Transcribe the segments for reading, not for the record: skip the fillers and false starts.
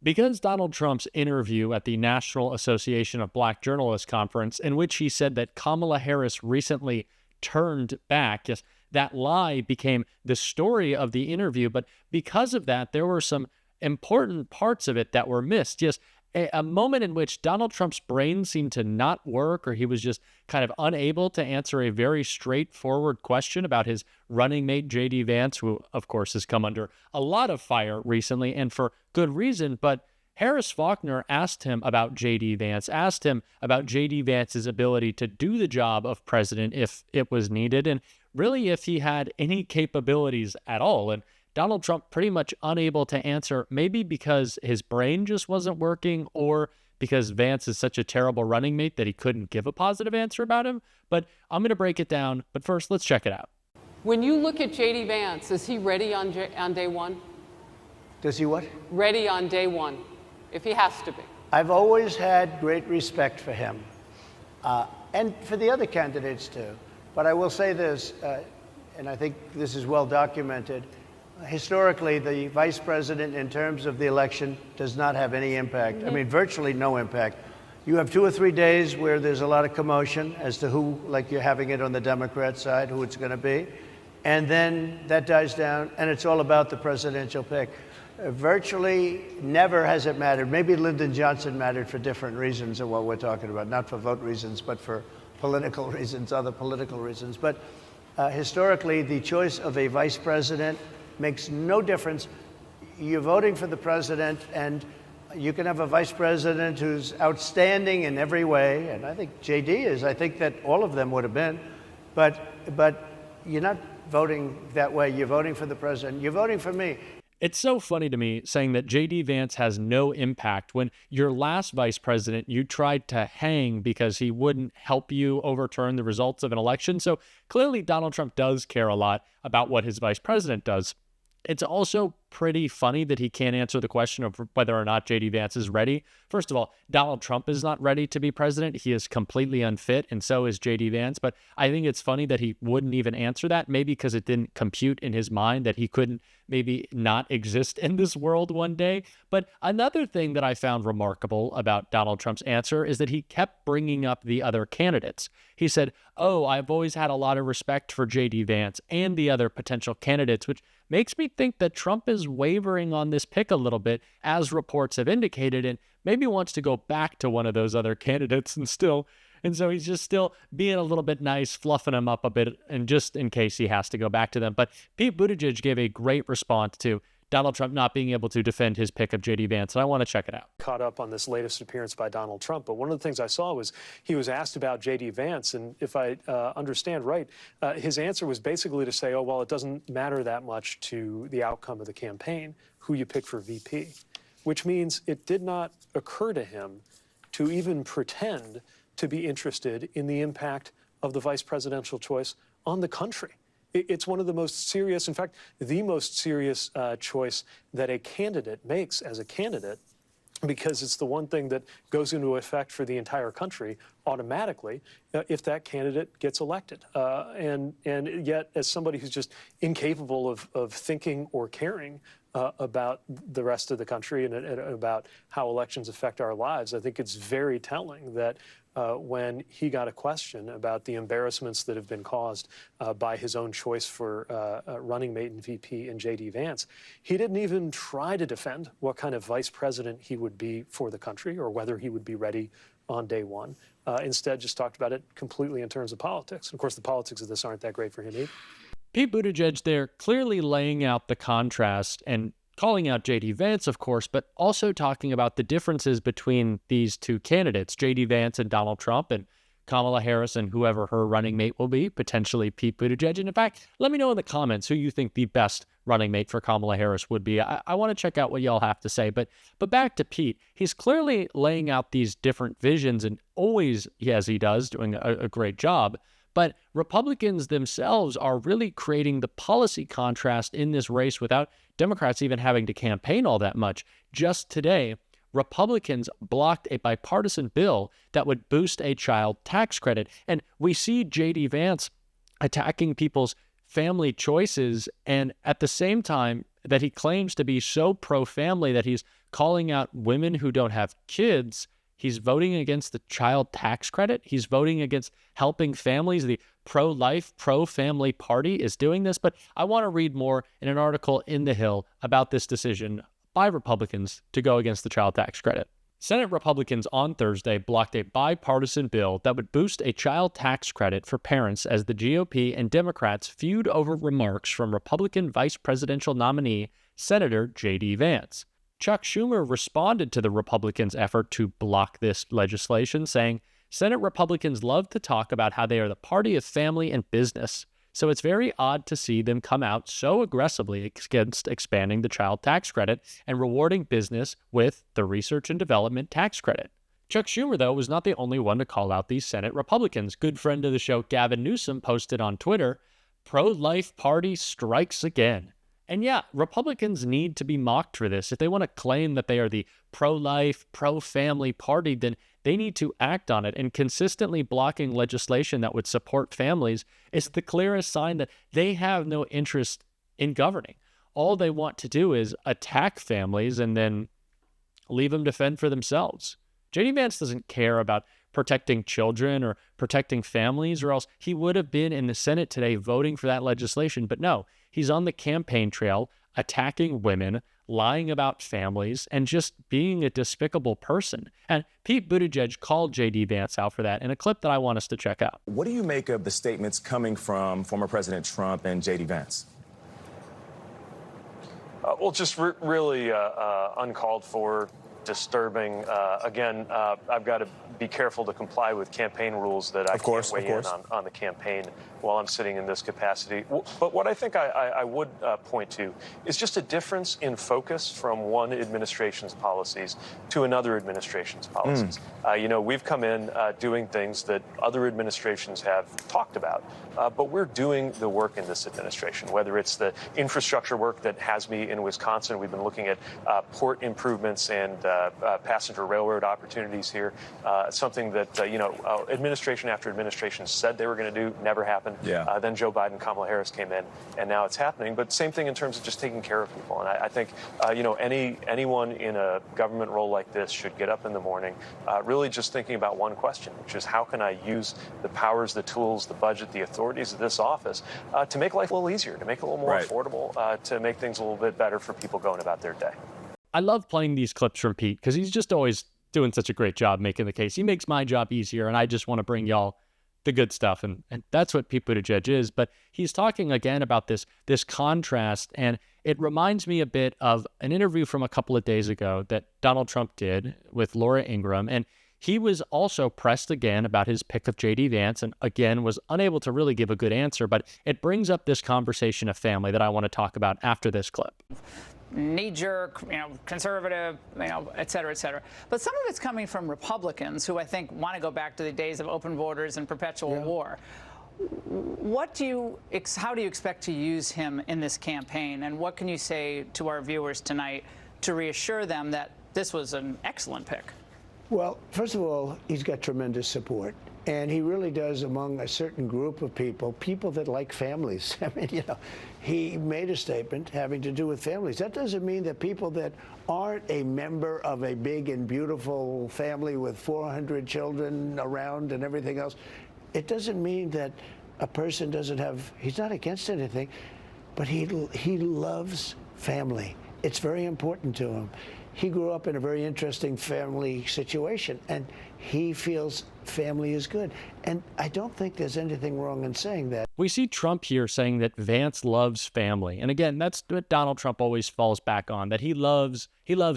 Because Donald Trump's interview at the National Association of Black Journalists conference, in which he said that Kamala Harris recently turned back, yes, that lie became the story of the interview. But because of that, there were some important parts of it that were missed. Yes, a moment in which Donald Trump's brain seemed to not work, or he was just kind of unable to answer a very straightforward question about his running mate, JD Vance, who, of course, has come under a lot of fire recently, and for good reason. But Harris Faulkner asked him about JD Vance, asked him about JD Vance's ability to do the job of president if it was needed, and really if he had any capabilities at all. And Donald Trump pretty much unable to answer, maybe because his brain just wasn't working, or because Vance is such a terrible running mate that he couldn't give a positive answer about him. But I'm going to break it down. But first, let's check it out. When you look at JD Vance, is he ready on day one? Does he what? Ready on day one, if he has to be. I've always had great respect for him, and for the other candidates too. But I will say this, and I think this is well documented. Historically, the vice president, in terms of the election, does not have any impact. I mean, virtually no impact. You have 2 or 3 days where there's a lot of commotion as to who, like you're having it on the Democrat side, who it's going to be. And then that dies down, and it's all about the presidential pick. Virtually never has it mattered. Maybe Lyndon Johnson mattered for different reasons of what we're talking about, not for vote reasons, but for political reasons, other political reasons. But historically, the choice of a vice president makes no difference. You're voting for the president, and you can have a vice president who's outstanding in every way, and I think JD is. I think that all of them would have been, but you're not voting that way. You're voting for the president. You're voting for me. It's so funny to me saying that JD Vance has no impact when your last vice president you tried to hang because he wouldn't help you overturn the results of an election. So clearly Donald Trump does care a lot about what his vice president does. It's also pretty funny that he can't answer the question of whether or not JD Vance is ready. First of all, Donald Trump is not ready to be president. He is completely unfit, and so is JD Vance. But I think it's funny that he wouldn't even answer that, maybe because it didn't compute in his mind that he couldn't maybe not exist in this world one day. But another thing that I found remarkable about Donald Trump's answer is that he kept bringing up the other candidates. He said, "Oh, I've always had a lot of respect for JD Vance and the other potential candidates," which makes me think that Trump is wavering on this pick a little bit, as reports have indicated, and maybe wants to go back to one of those other candidates and so he's just still being a little bit nice, fluffing them up a bit, and just in case he has to go back to them. But Pete Buttigieg gave a great response to Donald Trump not being able to defend his pick of JD Vance, and I want to check it out. Caught up on this latest appearance by Donald Trump, but one of the things I saw was he was asked about JD Vance, and if I understand right, his answer was basically to say, oh, well, it doesn't matter that much to the outcome of the campaign, who you pick for VP, which means it did not occur to him to even pretend to be interested in the impact of the vice presidential choice on the country. It's one of the most serious, in fact, the most serious choice that a candidate makes as a candidate, because it's the one thing that goes into effect for the entire country automatically if that candidate gets elected. And yet, as somebody who's just incapable of thinking or caring about the rest of the country and about how elections affect our lives, I think it's very telling that when he got a question about the embarrassments that have been caused by his own choice for running mate and VP in JD Vance, he didn't even try to defend what kind of vice president he would be for the country or whether he would be ready on day one. Instead, just talked about it completely in terms of politics. Of course, the politics of this aren't that great for him either. Pete Buttigieg there clearly laying out the contrast and calling out JD Vance, of course, but also talking about the differences between these two candidates, JD Vance and Donald Trump, and Kamala Harris and whoever her running mate will be, potentially Pete Buttigieg. And in fact, let me know in the comments who you think the best running mate for Kamala Harris would be. I want to check out what y'all have to say. But back to Pete. He's clearly laying out these different visions, and always, as he does, doing a great job. But Republicans themselves are really creating the policy contrast in this race without Democrats even having to campaign all that much. Just today, Republicans blocked a bipartisan bill that would boost a child tax credit. And we see JD Vance attacking people's family choices and at the same time that he claims to be so pro-family that he's calling out women who don't have kids. He's voting against the child tax credit. He's voting against helping families. The pro-life, pro-family party is doing this. But I want to read more in an article in The Hill about this decision by Republicans to go against the child tax credit. Senate Republicans on Thursday blocked a bipartisan bill that would boost a child tax credit for parents as the GOP and Democrats feud over remarks from Republican vice presidential nominee Senator JD Vance. Chuck Schumer responded to the Republicans' effort to block this legislation, saying, "Senate Republicans love to talk about how they are the party of family and business, so it's very odd to see them come out so aggressively against expanding the child tax credit and rewarding business with the research and development tax credit." Chuck Schumer, though, was not the only one to call out these Senate Republicans. Good friend of the show, Gavin Newsom, posted on Twitter, "Pro-life party strikes again." And yeah, Republicans need to be mocked for this. If they want to claim that they are the pro-life, pro-family party, then they need to act on it. And consistently blocking legislation that would support families is the clearest sign that they have no interest in governing. All they want to do is attack families and then leave them to fend for themselves. JD Vance doesn't care about protecting children or protecting families, or else he would have been in the Senate today voting for that legislation. But no, he's on the campaign trail attacking women, lying about families, and just being a despicable person. And Pete Buttigieg called JD Vance out for that in a clip that I want us to check out. What do you make of the statements coming from former President Trump and JD Vance? Well, just really uncalled for, disturbing. Again, I've got to be careful to comply with campaign rules that I can't weigh in on the campaign while I'm sitting in this capacity. But what I think I would point to is just a difference in focus from one administration's policies to another administration's policies. You know, we've come in doing things that other administrations have talked about, but we're doing the work in this administration, whether it's the infrastructure work that has me in Wisconsin. We've been looking at port improvements and passenger railroad opportunities here, something that, you know, administration after administration said they were going to do, never happened. Then Joe Biden, Kamala Harris came in, and now it's happening. But same thing in terms of just taking care of people. And I think, you know, anyone in a government role like this should get up in the morning really just thinking about one question, which is how can I use the powers, the tools, the budget, the authorities of this office to make life a little easier, to make it a little more affordable, to make things a little bit better for people going about their day. I love playing these clips from Pete because he's just always doing such a great job making the case. He makes my job easier, and I just want to bring y'all the good stuff, and that's what Pete Buttigieg is. But he's talking again about this contrast, and it reminds me a bit of an interview from a couple of days ago that Donald Trump did with Laura Ingraham, and he was also pressed again about his pick of JD Vance, and again was unable to really give a good answer, but it brings up this conversation of family that I want to talk about after this clip. Knee-jerk, you know, conservative, you know, et cetera, et cetera. But some of it's coming from Republicans who I think want to go back to the days of open borders and perpetual war. How do you expect to use him in this campaign, and what can you say to our viewers tonight to reassure them that this was an excellent pick? Well, first of all, he's got tremendous support. And he really does among a certain group of people that like families. I mean, you know, he made a statement having to do with families. That doesn't mean that people that aren't a member of a big and beautiful family with 400 children around and everything else, it doesn't mean that a person doesn't have, he's not against anything, but he loves family. It's very important to him. He grew up in a very interesting family situation, and he feels family is good. And I don't think there's anything wrong in saying that. We see Trump here saying that Vance loves family. And again, that's what Donald Trump always falls back on, that he loves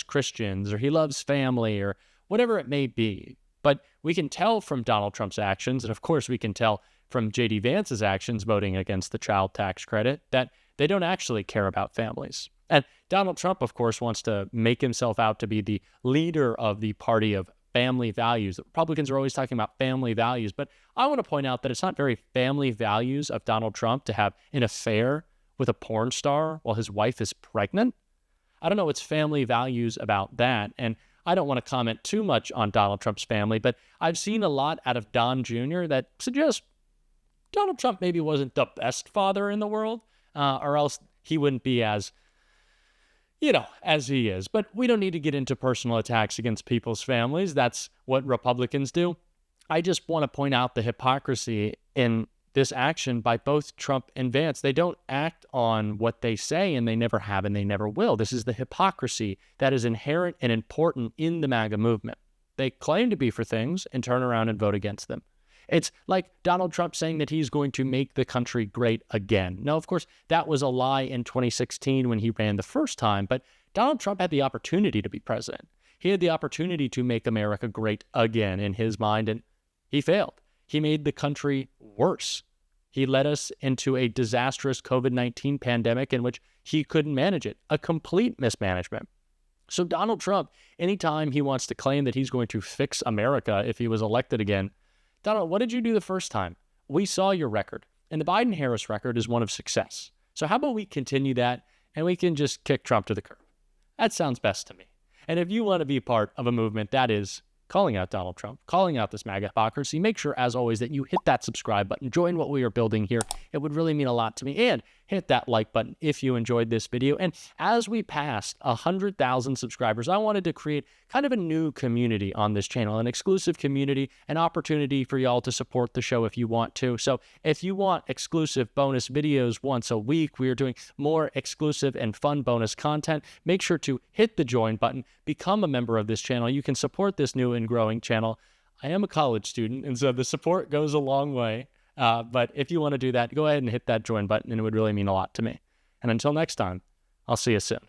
Christians, or he loves family, or whatever it may be. But we can tell from Donald Trump's actions, and of course we can tell from JD Vance's actions voting against the child tax credit, that they don't actually care about families. And Donald Trump, of course, wants to make himself out to be the leader of the party of family values. The Republicans are always talking about family values, but I want to point out that it's not very family values of Donald Trump to have an affair with a porn star while his wife is pregnant. I don't know what's family values about that, and I don't want to comment too much on Donald Trump's family, but I've seen a lot out of Don Jr. that suggests Donald Trump maybe wasn't the best father in the world, or else he wouldn't be as as he is. But we don't need to get into personal attacks against people's families. That's what Republicans do. I just want to point out the hypocrisy in this action by both Trump and Vance. They don't act on what they say, and they never have, and they never will. This is the hypocrisy that is inherent and important in the MAGA movement. They claim to be for things and turn around and vote against them. It's like Donald Trump saying that he's going to make the country great again. Now, of course, that was a lie in 2016 when he ran the first time, but Donald Trump had the opportunity to be president. He had the opportunity to make America great again in his mind, and he failed. He made the country worse. He led us into a disastrous COVID-19 pandemic in which he couldn't manage it, a complete mismanagement. So Donald Trump, anytime he wants to claim that he's going to fix America if he was elected again, Donald, what did you do the first time? We saw your record, and the Biden-Harris record is one of success. So how about we continue that, and we can just kick Trump to the curb? That sounds best to me. And if you want to be part of a movement that is calling out Donald Trump, calling out this MAGA hypocrisy, make sure, as always, that you hit that subscribe button. Join what we are building here. It would really mean a lot to me. And hit that like button if you enjoyed this video. And as we passed 100,000 subscribers, I wanted to create kind of a new community on this channel, an exclusive community, an opportunity for y'all to support the show if you want to. So if you want exclusive bonus videos once a week, we are doing more exclusive and fun bonus content. Make sure to hit the join button, become a member of this channel. You can support this new and growing channel. I am a college student, and so the support goes a long way. But if you want to do that, go ahead and hit that join button, and it would really mean a lot to me. And until next time, I'll see you soon.